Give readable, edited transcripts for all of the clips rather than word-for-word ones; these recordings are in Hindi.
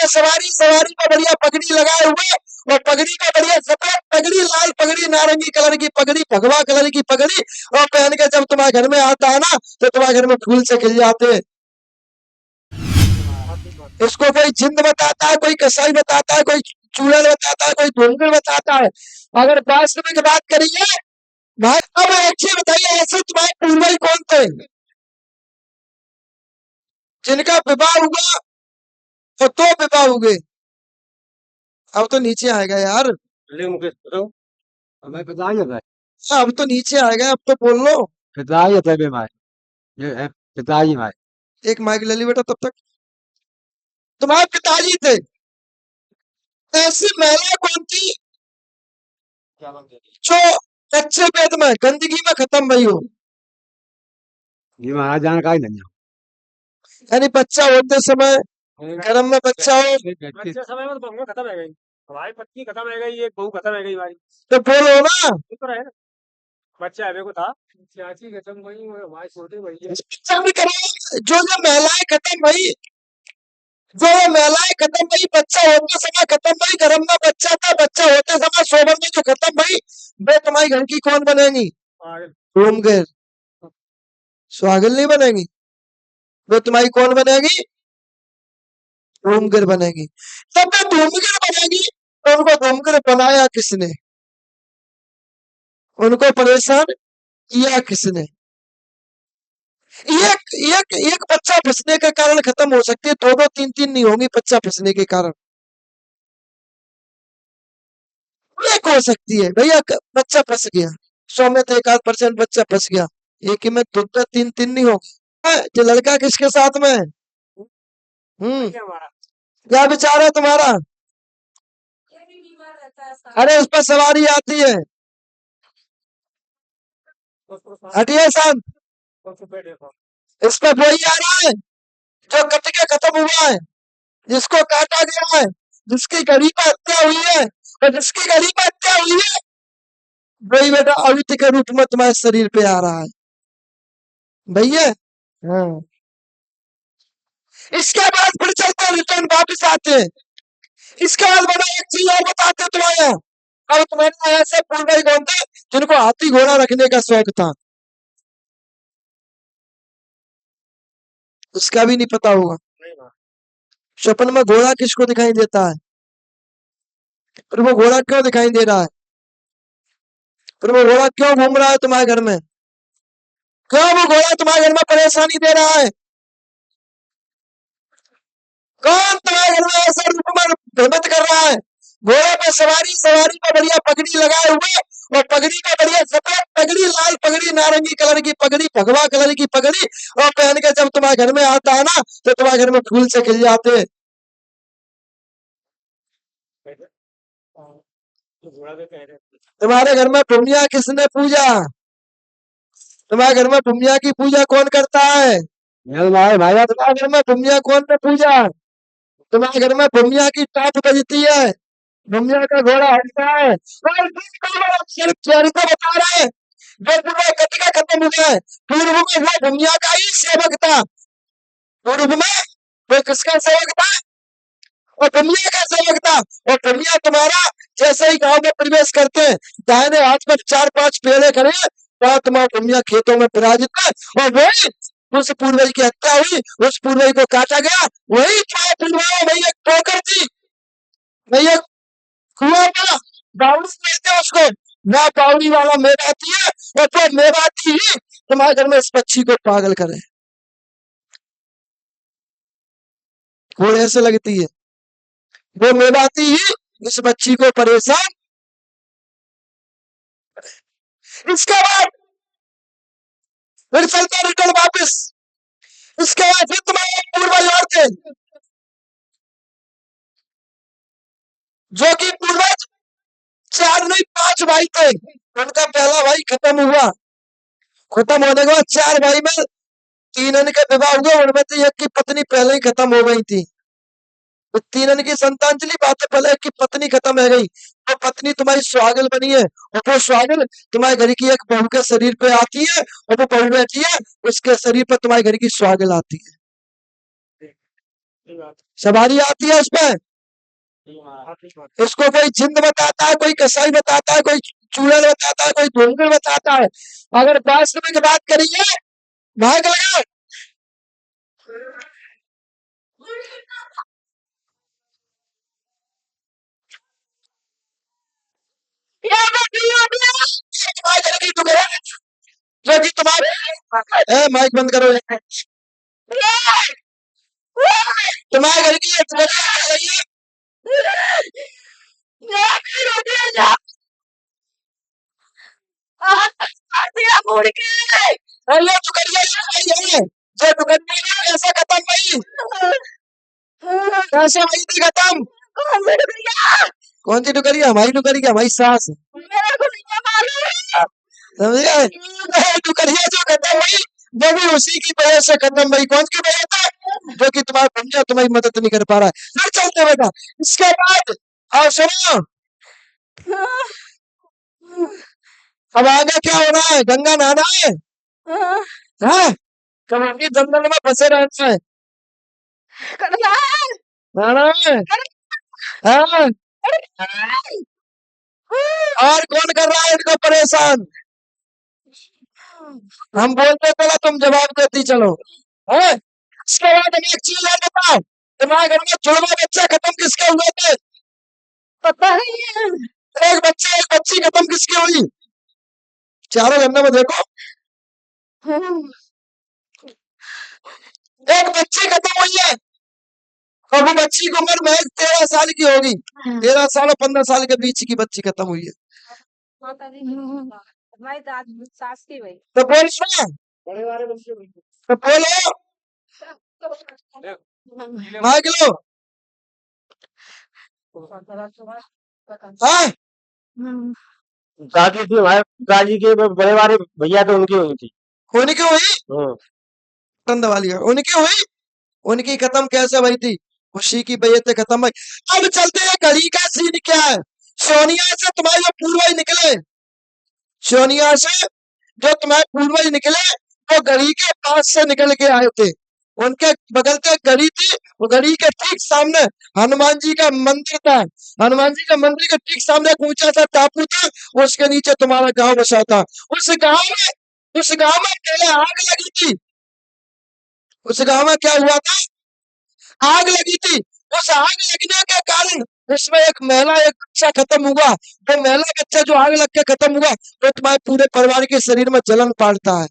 पे सवारी, सवारी पे बढ़िया पगड़ी लगाए हुए, और पगड़ी का बढ़िया सफेद पगड़ी, लाल पगड़ी, नारंगी कलर की पगड़ी, भगवा कलर की पगड़ी, और पहन के जब तुम्हारे घर में आता है ना तो तुम्हारे घर में फूल से खिल जाते हैं। इसको कोई जिंद बताता है, कोई कसाई बताता है, कोई चूड़न बताता है, कोई ढोंगड़ बताता है। अगर वास्तविक बात करिए भाई, अब एक चीज बताइए, ऐसे तुम्हारे पूर्वज कौन थे जिनका विवाह हुआ और तो विवाह हुए? अब तो नीचे आएगा यार। हमें पिताजी है, अब तो नीचे आएगा, अब तो बोल लो। पिताजी थे बे भाई, ये है पिताजी भाई। एक माइक ले ली बेटा तब तक। तुम्हारे पिताजी थे, ऐसी महिला कौन थी जो कच्चे पेट में गंदगी में खत्म भई हो? ये महाराज जानकारी नहीं है। यानी बच्चा होते समय, गर्भ में बच्चा हो, बच्चे समय में तो बहू खत्म है गई, हमारी पत्नी खत्म है गई, एक बहू खत्म है गई हमारी, तो बोलो ना। ये तो रहे ना। बच्चा है को था, चाची खत्म हुई, हमारी छोटी भैया बच्चा भी करो, जो महिलाएं खत्म भई, जो महिलाएं खत्म भई, बच्चा होते समय खत्म भई, गर्भ में बच्चा था, बच्चा होते समय सोबत में जो खत्म भई, वे तुम्हारी घर की कौन बनेगी? धूमकेर। सुहागिन नहीं बनेगी, वो तुम्हारी कौन बनेगी? धूमकेर बनेगी। तब वो धूमकेर बनेगी तो उनको धूमकेर बनाया किसने? उनको परेशान किया किसने? एक एक एक बच्चा फंसने के कारण खत्म हो सकती है, दो दो तीन तीन नहीं होंगी बच्चा फंसने के कारण। एक हो सकती है भैया, बच्चा फंस गया, 100 में तो 1% बच्चा फंस गया, एक ही में दो दो तीन तीन नहीं होगी। जो लड़का किसके साथ में है? क्या विचार है तुम्हारा? अरे उस पर सवारी आती है, हटिए शांत। इस पे वही आ रहा है जो कट के खत्म हुआ है, जिसको काटा गया है, जिसकी घड़ी पर हत्या हुई है, और जिसकी घड़ी पर हत्या हुई है वही बेटा अवित के रूप में तुम्हारे शरीर पे आ रहा है भैया। हाँ। इसके बाद फिर चलते रिटर्न वापिस आते हैं। इसके बाद बड़ा एक चीज और बताते तुम्हारे यहाँ। अब तुम्हारे ऐसे पूर्वज कौन थे जिनको हाथी घोड़ा रखने का शौक था? उसका भी नहीं पता होगा। स्वप्न में घोड़ा किसको दिखाई देता है? फिर वो घोड़ा क्यों दिखाई दे रहा है? फिर वो घोड़ा क्यों घूम रहा है तुम्हारे घर में? क्यों वो घोड़ा तुम्हारे घर में परेशानी दे रहा है? कौन तुम्हारे घर में ऐसा रूप में भ्रमित कर रहा है? घोड़े पे सवारी, सवारी पे बढ़िया पगड़ी लगाए हुए, और पगड़ी का बढ़िया सफेद पगड़ी, लाल पगड़ी, नारंगी कलर की पगड़ी, भगवा कलर की पगड़ी, और पहन के जब तुम्हारे घर में आता है ना तो तुम्हारे घर में फूल से खिल जाते हैं। तुम्हारे घर में भूमिया किसने पूजा? तुम्हारे घर में भूमिया की पूजा कौन करता है? भाई तुम्हारे घर में भूमिया कौन ने पूजा? तुम्हारे घर में भूमिया की टाप बजती है, भूमिया का घोड़ा हटता है, और सिर्फ चेहरे को बता रहे हैं। जो पूरा कट का खत्म हुआ है, पूर्व में वो भूमिया का ही सेवक था। पूर्व में वो किसका सेवक था? और भूमिया का सेवक था। और भूमिया तुम्हारा जैसे ही गांव में प्रवेश करते हैं, दाहिने हाथ में 4-5 पेड़े खड़े, वहां तुम्हारा भूमिया खेतों में विराजित है, और वही उस पूर्वज की हत्या हुई, उस पूर्वज को काटा गया, वही तुम्हारा पूर्वज, वही एक ठोकर थी, वही एक कुआं था, बावड़ी कहते हैं उसको। ना बावड़ी वाला मेवाती है, और तो मेवाती ही तुम्हारे घर में इस पक्षी को पागल करे। घोड़े ऐसे लगती है, वो मेवाती ही इस बच्ची को परेशान। इसके बाद फिर चलता रिटर्न वापिस। इसके बाद फिर तुम्हारे पूर्वज और थे, जो कि पूर्वज 4 नहीं 5 भाई थे। उनका पहला भाई खत्म हुआ, खत्म होने के बाद 4 भाई में 3 के विवाह हुए, उनमें से एक की पत्नी पहले ही खत्म हो गई थी। तो 3 की संतान चली, बात पहले की पत्नी खत्म है गई, तो पत्नी तुम्हारी सुहागिन बनी है, और वो सुहागिन तुम्हारे घर की एक बहू के शरीर पे आती है, और वो बहू बैठी है, उसके शरीर पर तुम्हारे घर की सुहागिन आती है। सवारी आती है उसमें। महाराज इसको कोई जिंद बताता है, कोई कसाई बताता है, कोई चूड़न बताता है, कोई ढोंगड़ बताता है। अगर वास्तविक बात करिए भाग लगा। तुम्हारे घर की दुकान जो कि तुम्हारे माइक बंद करो। तुम्हारे घर की एक दुकान आ रही है। अरे दुकनिया है जो दुकनिया ऐसा खत्म नहीं, कैसे हुई थी खत्म? कौन सी डुकरिया? हमारी डुकरिया, हमारी सास। समझे? डुकरिया जो खत्म हुई वो भी उसी की वजह से खत्म हुई। कौन की वजह से? जो कि तुम्हारा बंदा तुम्हारी मदद नहीं कर पा रहा है। फिर चलते बेटा। इसके बाद और सुनो, अब आगे क्या हो रहा है? गंगा नहाना है। हाँ, कभी जंगल में फंसे रहना है। नहाना है। हाँ, और कौन कर रहा है इनको परेशान? हम बोलते चलो, तुम जवाब देती चलो। है? इसके बाद हमें एक चीज और बताओ, तुम्हारे घर में जुड़वा बच्चा खत्म किसके हुए थे? पता नहीं। एक बच्चा एक बच्ची खत्म किसकी हुई? चारों गन्ने में देखो, एक बच्ची खत्म हुई है। और वो बच्ची की उम्र महज 13 साल की होगी। 13 साल और 15 साल के बीच की बच्ची खत्म हुई है। हमारी दादी सास की भाई तो बोल सुना, बड़े वाले बच्चे भी। तो बोलो माइक लो। हाँ, दादी थी हमारे पिताजी के बड़े वाले भैया थे, उनकी हुई थी। उनकी हुई, दबा लिया। उनकी हुई, उनकी खत्म कैसे हुई थी? खुशी की वजह से खत्म हुई। अब चलते हैं घड़ी का सीन क्या है। सोनिया से तुम्हारे जो पूर्वज निकले, सोनिया से जो तुम्हारे पूर्वज निकले, वो घड़ी के पास से निकल के आए थे। उनके बगल से घड़ी थी, वो घड़ी के ठीक सामने हनुमान जी का मंदिर था। हनुमान जी का मंदिर के ठीक सामने एक ऊंचा सा टापू था, उसके नीचे तुम्हारा गांव बसा था। उस गांव में पहले आग लगी थी। उस गांव में क्या हुआ था? आग लगी थी। उस आग लगने के कारण उसमें एक महिला एक बच्चा खत्म हुआ। वो महिला बच्चा जो आग लग के खत्म हुआ, तो तुम्हारे पूरे परिवार के शरीर में जलन पड़ता है।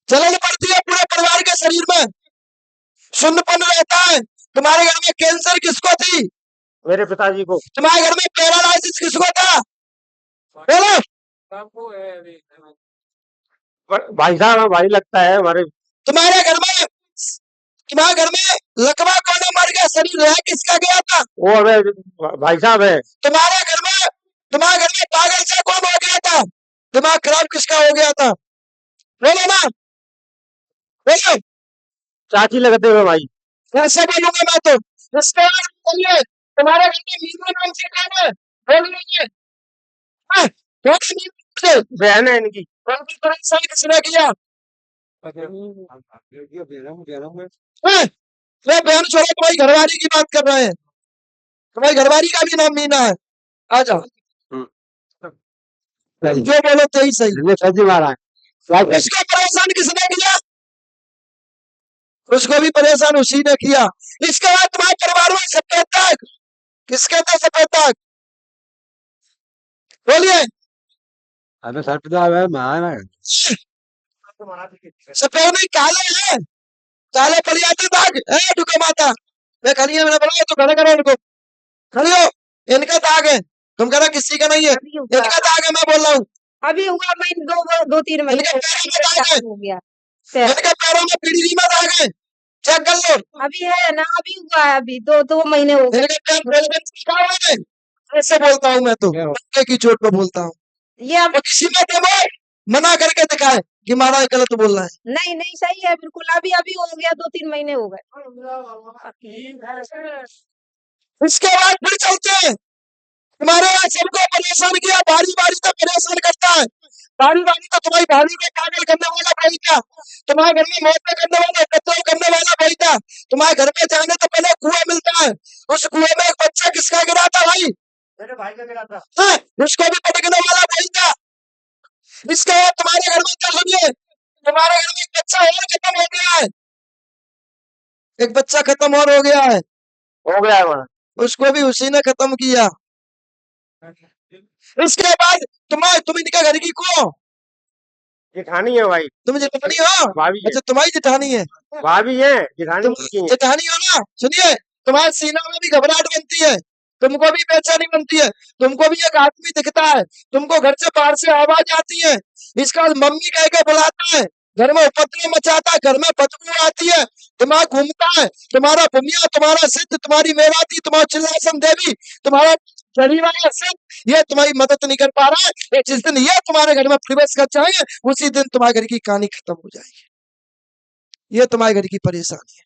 जलन पड़ती है पूरे परिवार के शरीर में, सुन्नपन रहता है। तुम्हारे घर में कैंसर किसको थी? मेरे पिताजी को। तुम्हारे घर में पैरालाइसिस किसको था? बोलो। सबको है अभी। भाई साहब, भाई लगता है हमारे। तुम्हारे घर में लकवा कौन मर गया? शरीर रह किसका गया था? वो हमें भाई साहब है। तुम्हारे घर में पागल से कौन हो गया था? दिमाग खराब किसका हो गया था? बोलो ना, बोलो। चाची लगते हुए भाई। कैसे बोलूंगा मैं तो? इसके बाद बोलिए, तुम्हारे घर में मीनू नाम से कौन है? बोलिए। हाँ, कौन है मीनू से? बहन है इनकी। उनकी परेशान किसने किया? हाँ, ये बहन छोड़ो, तुम्हारी घरवाली की बात कर रहे हैं। तुम्हारी घरवाली का भी नाम मीना है। आ जाओ, जो बोलो तो ही सही। सजी महाराज उसको परेशान किसने किया? उसको भी परेशान उसी ने किया। इसके बाद तुम्हारे परिवार में सफेद दाग किसके थे? सफेद दाग बोलिए। अबे सर पे तो आवे महाराज सफेद नहीं, काले हैं। काले पड़ जाते दाग। डुका माता, मैं खड़ी है, मैंने बोला तो खड़े करो उनको। खड़ी हो, इनका दाग है, तुम कह रहे किसी का नहीं है। इनका दाग है, मैं बोल रहा हूँ। अभी हुआ मैं 2-3 महीने इनके पैरों में दाग है, हो गया। इनके पैरों में पीढ़ी में दाग है, चेक कर लो। अभी है ना, अभी हुआ है, अभी 2 महीने हो गए। इनके पैर रेलवे से छुपा हुआ है। ऐसे बोलता हूँ मैं तो, पक्के की चोट पे बोलता हूँ। ये अब वो किसी में दे मना करके दिखाए कि महाराज गलत बोल रहा है। नहीं सही है बिल्कुल। अभी हो गया, 2-3 महीने हो गए। इसके बाद फिर चलते हैं तुम्हारे यहाँ सबको परेशान किया, बारी बारी तो परेशान करता है, बारी बारी तो तुम्हारी भाभी को पागल करने वाला वही था, तुम्हारे घर में मौत करने वाला, कत्ल करने वाला वही था। तुम्हारे घर में जाने तो पहले कुआं मिलता है, उस कुएं में एक बच्चा किसका गिरा था भाई? मेरे भाई का गिरा था। हाँ, उसको भी पटकने वाला वही था। इसके बाद तुम्हारे घर में क्या सुनिए, तुम्हारे घर में एक बच्चा और खत्म हो गया है, एक बच्चा खत्म और हो गया है, उसको भी उसी ने खत्म किया। इसके बाद तुम इनके घर की को, जेठानी है भाई, तुम जेठानी हो? भाभी है, अच्छा, तुम्हारी जेठानी है, भाभी है, जेठानी तुम उनकी है। जेठानी हो ना? सुनिए, तुम्हारे सीना में भी घबराहट बनती है, तुमको भी बेचैनी बनती है, तुमको भी एक आदमी दिखता है, तुमको घर से बाहर से आवाज आती है, इसका बाद मम्मी कह के बुलाता है, घर में उपद्रव मचाता है, घर में बदबू आती है, दिमाग घूमता है, तुम्हारा भूमिया, तुम्हारा सिद्ध, तुम्हारी मेवाती, तुम्हारा चिल्लासन देवी, तुम्हारा जड़ी वाला सिद्ध, ये तुम्हारी मदद नहीं कर पा रहा है, ये जिस दिन ये तुम्हारे घर में प्रवेश कर जाएंगे, उसी दिन तुम्हारे घर की कहानी खत्म हो जाएगी। ये तुम्हारे घर की परेशानी है।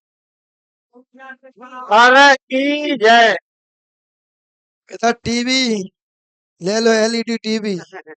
अरे की जय। बेटा टीवी ले लो, एलईडी टीवी।